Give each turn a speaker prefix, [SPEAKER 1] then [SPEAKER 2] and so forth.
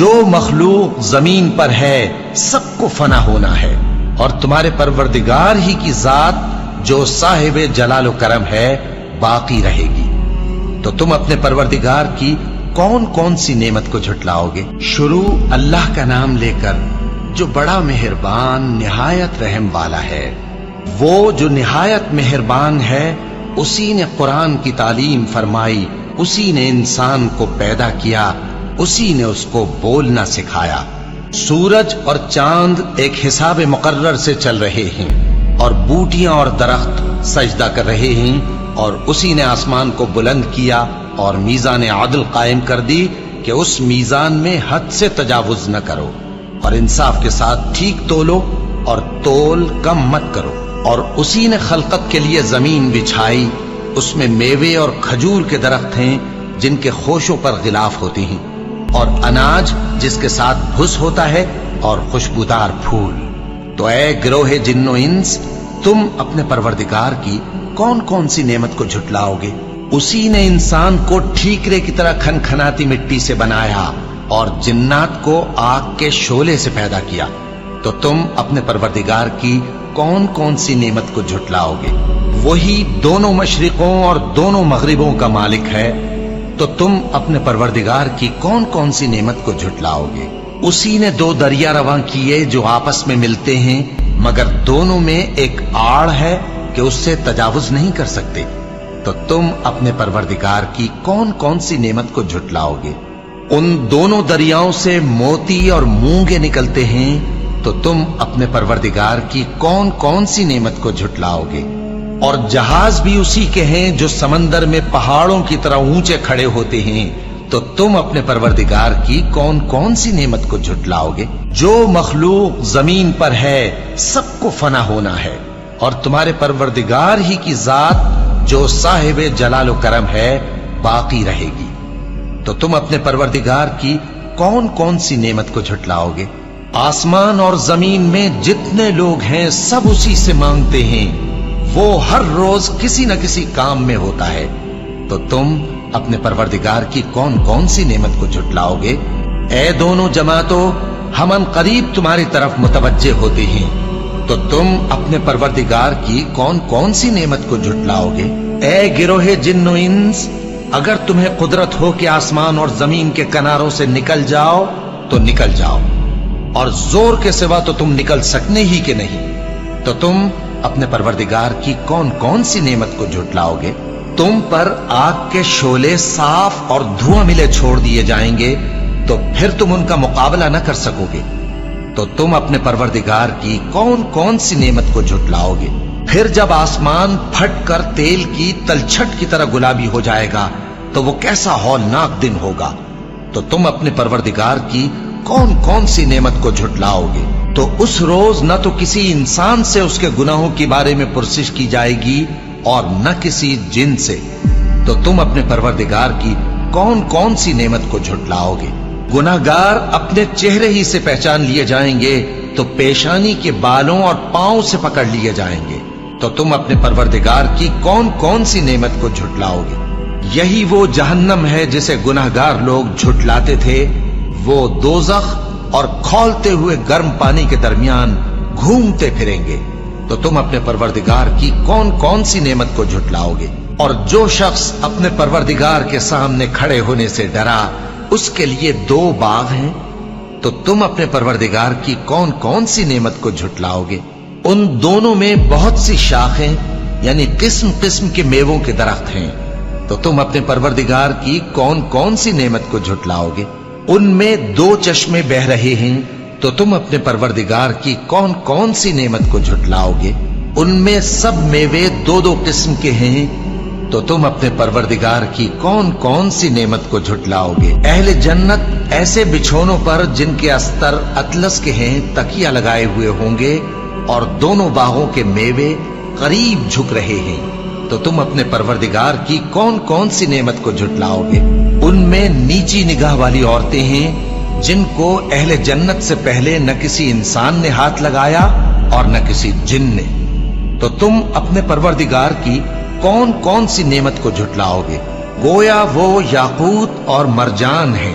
[SPEAKER 1] جو مخلوق زمین پر ہے سب کو فنا ہونا ہے، اور تمہارے پروردگار ہی کی ذات جو صاحب جلال و کرم ہے باقی رہے گی۔ تو تم اپنے پروردگار کی کون کون سی نعمت کو جھٹلاؤ گے؟ شروع اللہ کا نام لے کر جو بڑا مہربان نہایت رحم والا ہے۔ وہ جو نہایت مہربان ہے، اسی نے قرآن کی تعلیم فرمائی، اسی نے انسان کو پیدا کیا، اسی نے اس کو بولنا سکھایا۔ سورج اور چاند ایک حساب مقرر سے چل رہے ہیں، اور بوٹیاں اور درخت سجدہ کر رہے ہیں، اور اسی نے آسمان کو بلند کیا اور میزان عدل قائم کر دی کہ اس میزان میں حد سے تجاوز نہ کرو، اور انصاف کے ساتھ ٹھیک تولو اور تول کم مت کرو۔ اور اسی نے خلقت کے لیے زمین بچھائی، اس میں میوے اور کھجور کے درخت ہیں جن کے خوشوں پر غلاف ہوتے ہیں، اور اناج جس کے ساتھ بھس ہوتا ہے، اور خوشبودار پھول۔ تو اے گروہ جن و انس، تم اپنے پروردگار کی کون کون سی نعمت کو جھٹلاؤ گے؟ اسی نے انسان کو ٹھیکرے کی طرح کھنکھناتی مٹی سے بنایا، اور جنات کو آگ کے شعلے سے پیدا کیا۔ تو تم اپنے پروردگار کی کون کون سی نعمت کو جھٹلاؤ گے؟ وہی دونوں مشرقوں اور دونوں مغربوں کا مالک ہے، تو تم اپنے پروردگار کی کون کون سی نعمت کو جھٹلاؤ گے؟ اسی نے دو دریا رواں کیے جو آپس میں ملتے ہیں، مگر دونوں میں ایک آڑ ہے کہ اس سے تجاوز نہیں کر سکتے۔ تو تم اپنے پروردگار کی کون کون سی نعمت کو جھٹلاؤ گے؟ ان دونوں دریاؤں سے موتی اور مونگے نکلتے ہیں، تو تم اپنے پروردگار کی کون کون سی نعمت کو جھٹلاؤ گے؟ اور جہاز بھی اسی کے ہیں جو سمندر میں پہاڑوں کی طرح اونچے کھڑے ہوتے ہیں، تو تم اپنے پروردگار کی کون کون سی نعمت کو جھٹلاؤ گے؟ جو مخلوق زمین پر ہے سب کو فنا ہونا ہے، اور تمہارے پروردگار ہی کی ذات جو صاحب جلال و کرم ہے باقی رہے گی۔ تو تم اپنے پروردگار کی کون کون سی نعمت کو جھٹلاؤ گے؟ آسمان اور زمین میں جتنے لوگ ہیں سب اسی سے مانگتے ہیں، وہ ہر روز کسی نہ کسی کام میں ہوتا ہے۔ تو تم اپنے پروردگار کی کون کون سی نعمت کو جھٹلاؤ گے؟ اے دونوں جماعتوں، ہم ان قریب تمہاری طرف متوجہ ہوتے ہیں، تو تم اپنے پروردگار کی کون کون سی نعمت کو جھٹلاؤ گے؟ اے گروہ جن و انس، اگر تمہیں قدرت ہو کہ آسمان اور زمین کے کناروں سے نکل جاؤ تو نکل جاؤ، اور زور کے سوا تو تم نکل سکنے ہی کہ نہیں، تو تم اپنے پروردگار کی کون کون سی نعمت کو جھٹلاؤ گے؟ تم پر آگ کے شعلے صاف اور دھواں ملے چھوڑ دیے جائیں گے، تو پھر تم ان کا مقابلہ نہ کر سکو گے۔ تو تم اپنے پروردگار کی کون کون سی نعمت کو جھٹلاؤ گے؟ پھر جب آسمان پھٹ کر تیل کی تلچھٹ کی طرح گلابی ہو جائے گا تو وہ کیسا ہولناک دن ہوگا۔ تو تم اپنے پروردگار کی کون کون سی نعمت کو جھٹلاؤ گے؟ تو اس روز نہ تو کسی انسان سے اس کے گناہوں کے بارے میں پرسش کی جائے گی اور نہ کسی جن سے۔ تو تم اپنے پروردگار کی کون کون سی نعمت کو جھٹلاؤ گے؟ گناہگار اپنے چہرے ہی سے پہچان لیے جائیں گے تو پیشانی کے بالوں اور پاؤں سے پکڑ لیے جائیں گے۔ تو تم اپنے پروردگار کی کون کون سی نعمت کو جھٹلاؤ گے؟ یہی وہ جہنم ہے جسے گناہگار لوگ جھٹلاتے تھے، وہ دوزخ اور کھولتے ہوئے گرم پانی کے درمیان گھومتے پھریں گے۔ تو تم اپنے پروردگار کی کون کون سی نعمت کو جھٹلاؤ گے؟ اور جو شخص اپنے پروردگار کے سامنے کھڑے ہونے سے ڈرا، اس کے لیے دو باغ ہیں، تو تم اپنے پروردگار کی کون کون سی نعمت کو جھٹلاؤ گے؟ ان دونوں میں بہت سی شاخیں یعنی قسم قسم کے میووں کے درخت ہیں، تو تم اپنے پروردگار کی کون کون سی نعمت کو جھٹلاؤ گے؟ ان میں دو چشمے بہ رہے ہیں، تو تم اپنے پروردگار کی کون کون سی نعمت کو جھٹلاؤ گے؟ ان میں سب میوے دو دو قسم کے ہیں، تو تم اپنے پروردگار کی کون کون سی نعمت کو جھٹلاؤ گے؟ اہل جنت ایسے بچھونوں پر جن کے استر اطلس کے ہیں تکیہ لگائے ہوئے ہوں گے، اور دونوں باغوں کے میوے قریب جھک رہے ہیں، تو تم اپنے پروردگار کی کون کون سی نعمت کو جھٹلاؤ گے؟ ان میں نیچی نگاہ والی عورتیں ہیں جن کو اہل جنت سے پہلے نہ کسی انسان نے ہاتھ لگایا اور نہ کسی جن نے۔ تو تم اپنے پروردگار کی کون کون سی نعمت کو جھٹلاؤ گے؟ گویا وہ یاقوت اور مرجان ہیں،